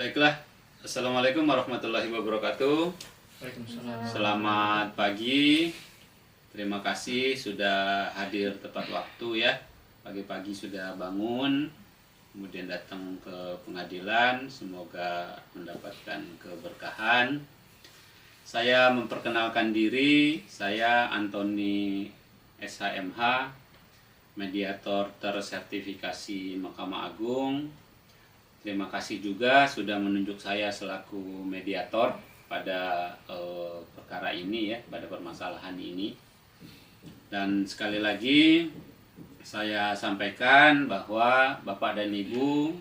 Baiklah, Assalamualaikum warahmatullahi wabarakatuh. Waalaikumsalam. Selamat pagi. Terima kasih sudah hadir tepat waktu ya. Pagi-pagi sudah bangun, kemudian datang ke pengadilan. Semoga mendapatkan keberkahan. Saya memperkenalkan diri, saya Antoni SHMH, mediator tersertifikasi Mahkamah Agung. Terima kasih juga sudah menunjuk saya selaku mediator pada perkara ini ya, pada permasalahan ini. Dan sekali lagi saya sampaikan bahwa Bapak dan Ibu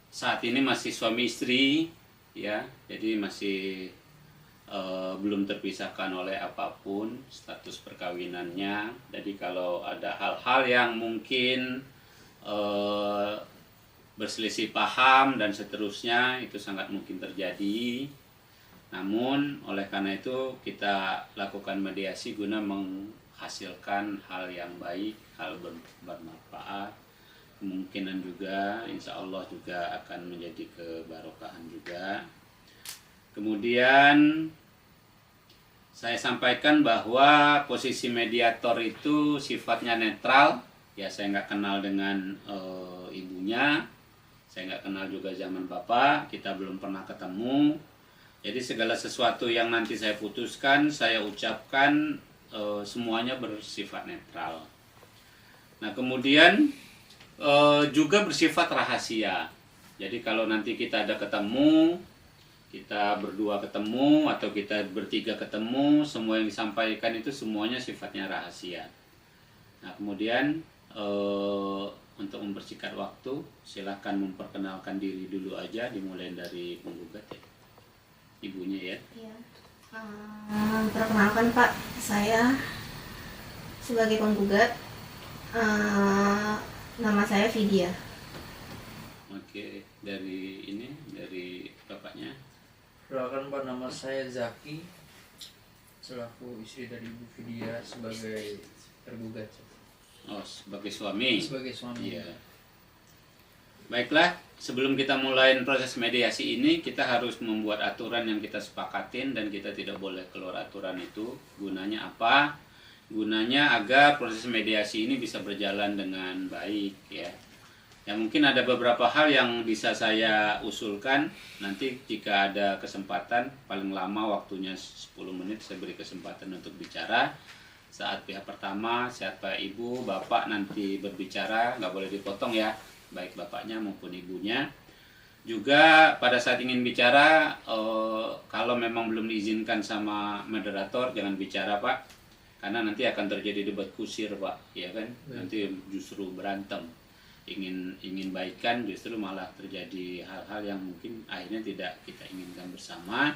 saat ini masih suami istri ya, jadi masih belum terpisahkan oleh apapun status perkawinannya. Jadi kalau ada hal-hal yang mungkin berselisih paham dan seterusnya, itu sangat mungkin terjadi. Namun oleh karena itu kita lakukan mediasi guna menghasilkan hal yang baik, hal bermanfaat. Kemungkinan juga insya Allah juga akan menjadi kebarokahan juga. Kemudian saya sampaikan bahwa posisi mediator itu sifatnya netral. Ya, saya nggak kenal dengan ibunya, saya nggak kenal juga zaman bapak, kita belum pernah ketemu. Jadi segala sesuatu yang nanti saya putuskan, saya ucapkan semuanya bersifat netral. Nah kemudian juga bersifat rahasia. Jadi kalau nanti kita ada ketemu, kita berdua ketemu atau kita bertiga ketemu, semua yang disampaikan itu semuanya sifatnya rahasia. Nah kemudian untuk mempersingkat waktu, silahkan memperkenalkan diri dulu aja, dimulai dari penggugat ya, ibunya ya. Iya. Perkenalkan Pak, saya sebagai penggugat, nama saya Vidya. Oke, dari bapaknya. Perkenalkan Pak, nama saya Zaki, selaku istri dari Ibu Vidya sebagai tergugat. Oh, sebagai suami. Sebagai suami. Iya. Baiklah, sebelum kita mulai proses mediasi ini, kita harus membuat aturan yang kita sepakatin dan kita tidak boleh keluar aturan itu. Gunanya apa? Gunanya agar proses mediasi ini bisa berjalan dengan baik ya. Ya mungkin ada beberapa hal yang bisa saya usulkan. Nanti jika ada kesempatan, paling lama waktunya 10 menit saya beri kesempatan untuk bicara. Saat pihak pertama, siapa ibu, bapak nanti berbicara, nggak boleh dipotong ya, baik bapaknya maupun ibunya. Juga pada saat ingin bicara, kalau memang belum diizinkan sama moderator, jangan bicara Pak, karena nanti akan terjadi debat kusir Pak, ya kan? Nanti justru berantem, ingin baikan, justru malah terjadi hal-hal yang mungkin akhirnya tidak kita inginkan bersama.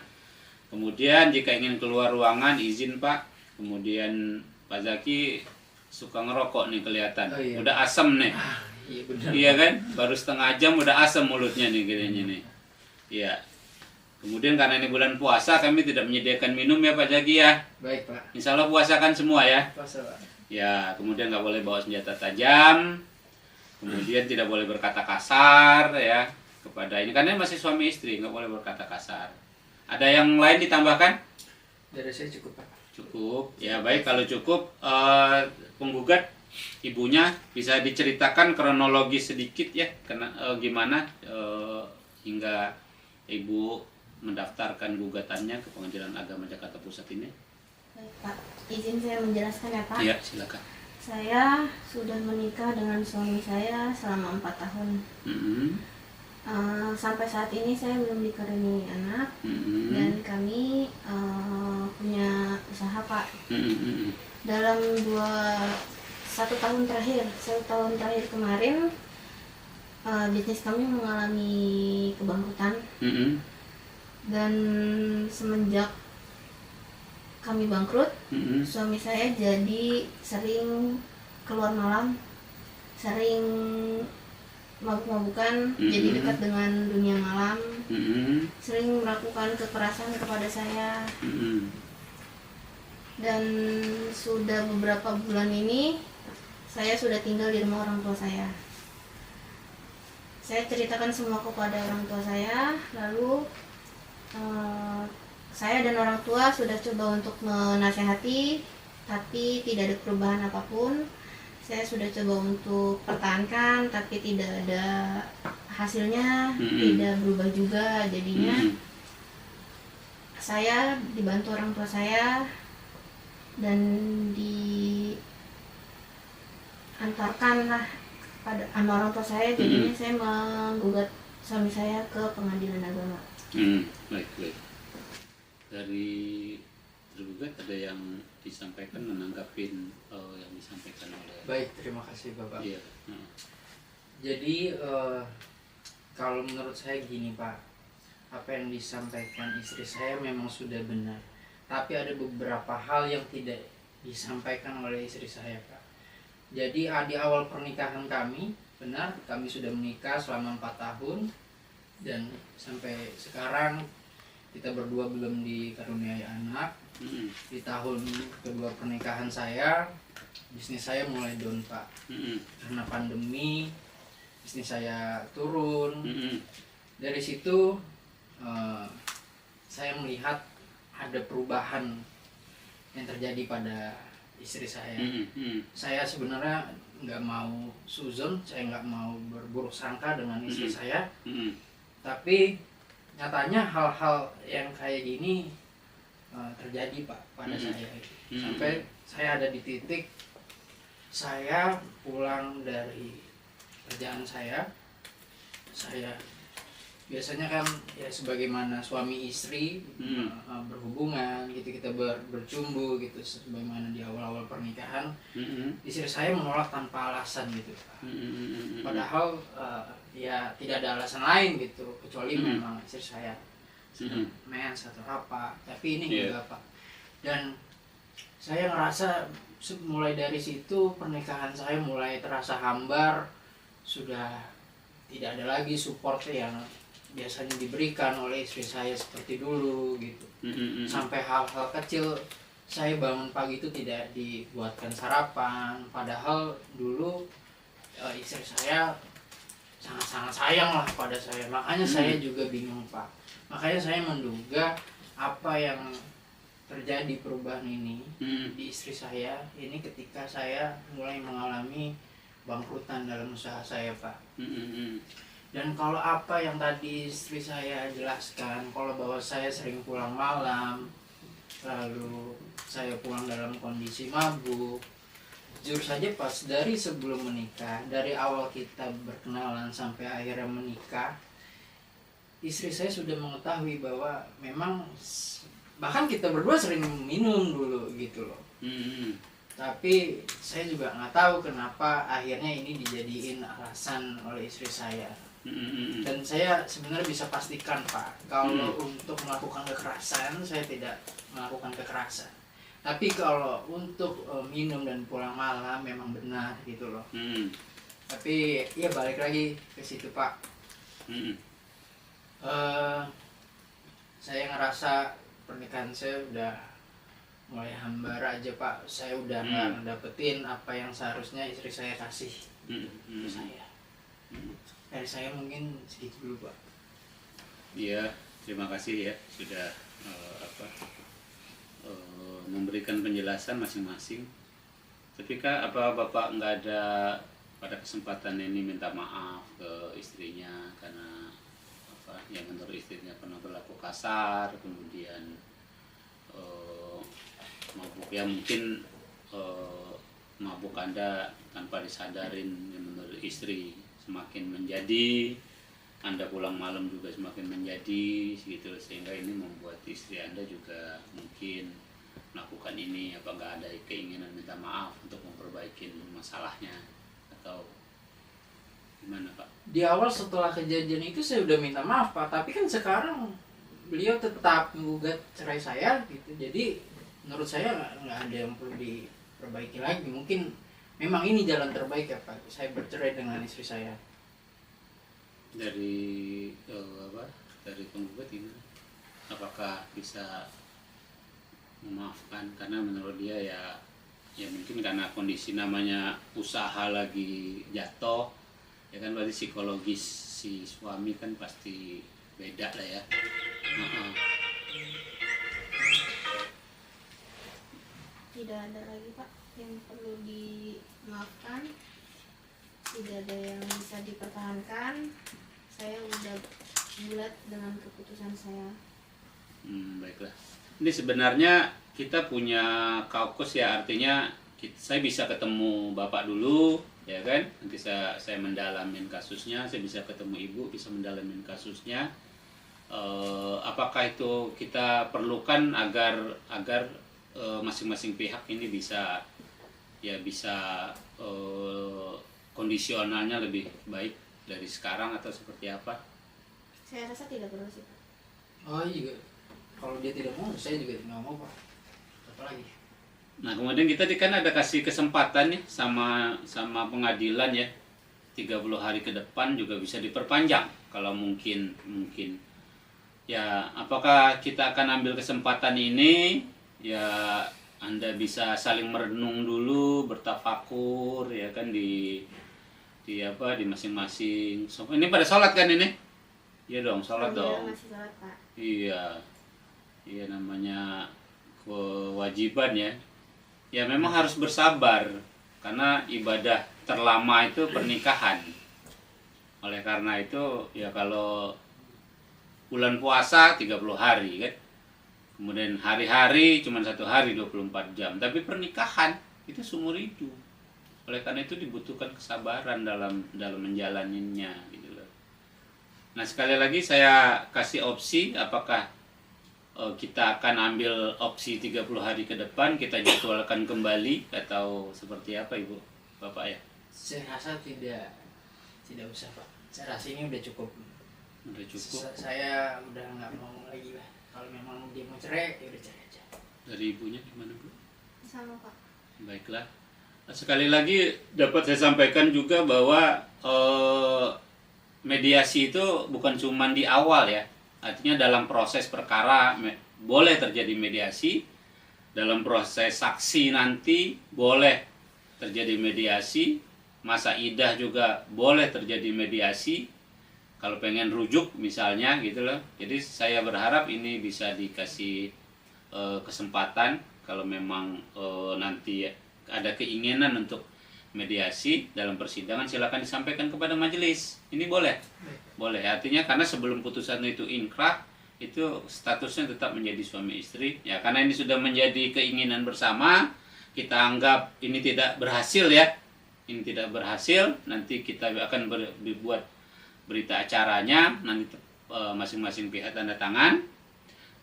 Kemudian jika ingin keluar ruangan, izin Pak. Kemudian Pak Zaki suka ngerokok nih kelihatan. Oh, iya. Udah asem nih. Iya benar. Iya kan? Baru setengah jam udah asem mulutnya nih kayaknya nih. Iya. Kemudian karena ini bulan puasa, kami tidak menyediakan minum ya Pak Zaki ya. Baik Pak. Insya Allah puasakan semua ya. Puasa Pak. Ya, kemudian nggak boleh bawa senjata tajam. Kemudian tidak boleh berkata kasar ya kepada ini, karena masih suami istri, nggak boleh berkata kasar. Ada yang lain ditambahkan? Dari saya cukup Pak. Cukup, ya baik kalau cukup, penggugat ibunya bisa diceritakan kronologi sedikit ya, gimana hingga ibu mendaftarkan gugatannya ke Pengadilan Agama Jakarta Pusat ini. Baik Pak, izin saya menjelaskan ya Pak. Iya silakan. Saya sudah menikah dengan suami saya selama 4 tahun. Sampai saat ini saya belum dikaruniai anak. Dan kami punya usaha Pak. Dalam 1 tahun terakhir kemarin, bisnis kami mengalami kebangkrutan. Dan semenjak kami bangkrut, suami saya jadi sering keluar malam, sering mabuk-mabukan, jadi dekat dengan dunia malam, sering melakukan kekerasan kepada saya. Dan sudah beberapa bulan ini saya sudah tinggal di rumah orang tua saya. saya ceritakan semua kepada orang tua saya, lalu saya dan orang tua sudah coba untuk menasehati, tapi tidak ada perubahan apapun. Saya sudah coba untuk pertahankan, tapi tidak ada hasilnya, tidak berubah juga. Jadinya saya dibantu orang tua saya dan diantarkan lah pada sama orang tua saya. Jadinya saya menggugat suami saya ke pengadilan agama. Baik. Dari tergugat ada yang disampaikan menanggapin yang disampaikan oleh. Baik, terima kasih Bapak. Iya. Jadi kalau menurut saya gini Pak, apa yang disampaikan istri saya memang sudah benar, tapi ada beberapa hal yang tidak disampaikan oleh istri saya Pak. Jadi di awal pernikahan kami, benar kami sudah menikah selama 4 tahun, dan sampai sekarang kita berdua belum dikaruniai anak. Di tahun kedua pernikahan saya, bisnis saya mulai down Pak, karena pandemi bisnis saya turun. Dari situ saya melihat ada perubahan yang terjadi pada istri saya. Saya sebenarnya nggak mau suzon, saya nggak mau berburuk sangka dengan istri saya, tapi nyatanya hal-hal yang kayak gini terjadi Pak pada saya. Sampai saya ada di titik saya pulang dari kerjaan saya biasanya kan ya sebagaimana suami istri berhubungan gitu, kita bercumbu gitu sebagaimana di awal-awal pernikahan. Istri saya menolak tanpa alasan gitu Pak. Padahal ya tidak ada alasan lain gitu kecuali memang istri saya sedang mens atau apa, tapi ini enggak Pak. Dan saya ngerasa mulai dari situ pernikahan saya mulai terasa hambar, sudah tidak ada lagi support yang biasanya diberikan oleh istri saya seperti dulu gitu. Sampai hal-hal kecil, saya bangun pagi itu tidak dibuatkan sarapan, padahal dulu istri saya sangat-sangat sayang lah pada saya. Makanya saya juga bingung Pak, makanya saya menduga apa yang terjadi perubahan ini di istri saya ini ketika saya mulai mengalami bangkrutan dalam usaha saya Pak. Dan kalau apa yang tadi istri saya jelaskan, kalau bahwa saya sering pulang malam, lalu saya pulang dalam kondisi mabuk, jujur saja pas dari sebelum menikah, dari awal kita berkenalan sampai akhirnya menikah, istri saya sudah mengetahui bahwa memang bahkan kita berdua sering minum dulu gitu loh. Tapi saya juga nggak tahu kenapa akhirnya ini dijadiin alasan oleh istri saya. Dan saya sebenarnya bisa pastikan Pak, kalau untuk melakukan kekerasan saya tidak melakukan kekerasan. Tapi kalau untuk minum dan pulang malam memang benar gitu loh. Tapi ya balik lagi ke situ Pak. Saya ngerasa pernikahan saya udah mulai hambar aja Pak. Saya udah nggak dapetin apa yang seharusnya istri saya kasih ke saya. Dari saya mungkin segitu dulu Pak. Iya, terima kasih ya sudah memberikan penjelasan masing-masing. Tapi Kak, apa Bapak nggak ada pada kesempatan ini minta maaf ke istrinya karena yang menurut istrinya pernah berlaku kasar, kemudian mabuk ya mungkin mabuk Anda tanpa disadarin, yang menurut istri semakin menjadi, Anda pulang malam juga semakin menjadi gitu, sehingga ini membuat istri Anda juga mungkin melakukan ini. Apa nggak ada keinginan minta maaf untuk memperbaiki masalahnya atau gimana Pak? Di awal setelah kejadian itu saya udah minta maaf Pak, tapi kan sekarang beliau tetap menggugat cerai saya gitu. Jadi menurut saya nggak ada yang perlu diperbaiki lagi. Mungkin memang ini jalan terbaik ya Pak, saya bercerai dengan istri saya. Dari dari penggugat ini apakah bisa memaafkan? Karena menurut dia ya mungkin karena kondisi namanya usaha lagi jatuh ya kan, berarti psikologis si suami kan pasti beda lah ya. Heeh. Tidak ada lagi Pak yang perlu dimaafkan, tidak ada yang bisa dipertahankan. Saya udah bulat dengan keputusan saya. Baiklah. Ini sebenarnya kita punya kaukus ya, artinya saya bisa ketemu Bapak dulu, ya kan? Nanti saya mendalamin kasusnya, saya bisa ketemu Ibu, bisa mendalamin kasusnya. Apakah itu kita perlukan agar masing-masing pihak ini bisa kondisionalnya lebih baik dari sekarang atau seperti apa? Saya rasa tidak perlu sih Pak. Oh iya, kalau dia tidak mau, saya juga tidak mau Pak. Apa lagi? Nah kemudian kita kan ada kasih kesempatan ya sama pengadilan ya, 30 hari ke depan juga bisa diperpanjang kalau mungkin ya. Apakah kita akan ambil kesempatan ini ya, Anda bisa saling merenung dulu, bertafakur ya kan di masing-masing. Ini pada sholat kan ini? Iya dong, sholat dong. Masih sholat Pak. Iya namanya kewajiban ya. Ya memang harus bersabar karena ibadah terlama itu pernikahan. Oleh karena itu ya kalau bulan puasa 30 hari kan. Kemudian hari-hari cuma 1 hari 24 jam. Tapi pernikahan itu seumur hidup. Oleh karena itu dibutuhkan kesabaran dalam menjalaninya gitu loh. Nah, sekali lagi saya kasih opsi, apakah kita akan ambil opsi 30 hari ke depan, kita jadwalkan kembali atau seperti apa Ibu, Bapak ya? Saya rasa tidak usah Pak. Saya rasa ini udah cukup. Udah cukup. Saya udah nggak mau lagi lah. Kalau memang dia mau cerai, ya udah cerai aja. Dari ibunya gimana Bu? Sama Pak. Baiklah. Sekali lagi dapat saya sampaikan juga bahwa mediasi itu bukan cuma di awal ya. Artinya dalam proses perkara boleh terjadi mediasi, dalam proses saksi nanti boleh terjadi mediasi, masa idah juga boleh terjadi mediasi, kalau pengen rujuk misalnya gitu loh. Jadi saya berharap ini bisa dikasih kesempatan kalau memang nanti ada keinginan untuk mediasi dalam persidangan, silakan disampaikan kepada majelis. Ini boleh. Boleh. Artinya karena sebelum putusan itu inkrah, itu statusnya tetap menjadi suami istri. Ya, karena ini sudah menjadi keinginan bersama, kita anggap ini tidak berhasil ya. Ini tidak berhasil, nanti kita akan dibuat berita acaranya, nanti masing-masing pihak tanda tangan.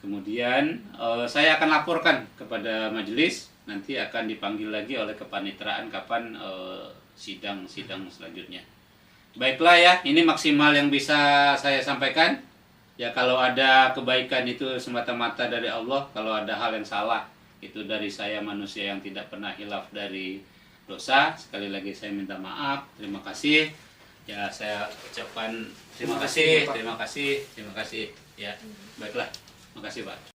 Kemudian saya akan laporkan kepada majelis, nanti akan dipanggil lagi oleh kepanitraan kapan sidang selanjutnya. Baiklah ya, ini maksimal yang bisa saya sampaikan. Ya kalau ada kebaikan itu semata-mata dari Allah, kalau ada hal yang salah itu dari saya manusia yang tidak pernah hilaf dari dosa. Sekali lagi saya minta maaf, terima kasih. Ya saya ucapkan terima kasih. Ya, baiklah, makasih Pak.